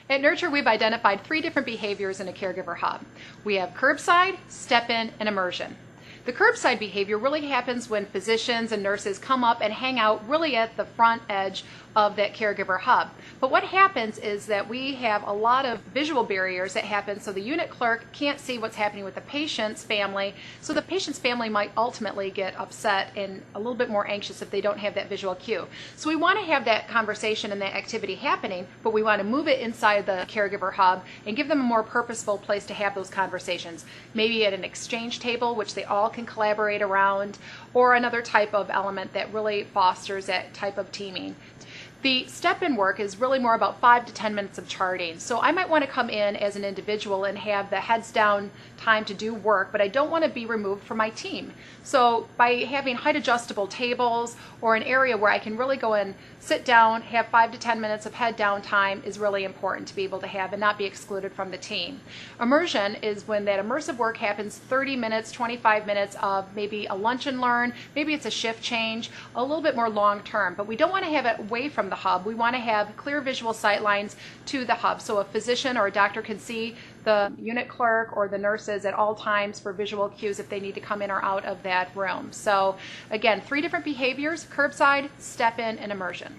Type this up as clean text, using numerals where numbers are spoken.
At Nurture, we've identified 3 different behaviors in a caregiver hub. We have curbside, step-in, and immersion. The curbside behavior really happens when physicians and nurses come up and hang out really at the front edge of that caregiver hub. But what happens is that we have a lot of visual barriers that happen, so the unit clerk can't see what's happening with the patient's family, so the patient's family might ultimately get upset and a little bit more anxious if they don't have that visual cue. So we want to have that conversation and that activity happening, but we want to move it inside the caregiver hub and give them a more purposeful place to have those conversations. Maybe at an exchange table, which they all can collaborate around, or another type of element that really fosters that type of teaming. The step-in work is really more about 5 to 10 minutes of charting. So I might want to come in as an individual and have the heads down time to do work, but I don't want to be removed from my team. So by having height adjustable tables or an area where I can really go and sit down, have 5 to 10 minutes of head down time is really important to be able to have and not be excluded from the team. Immersion is when that immersive work happens 30 minutes, 25 minutes of maybe a lunch and learn, maybe it's a shift change, a little bit more long term, but we don't want to have it away from the hub. We want to have clear visual sight lines to the hub, so a physician or a doctor can see the unit clerk or the nurses at all times for visual cues if they need to come in or out of that room. So again, 3 different behaviors: curbside, step-in, and immersion.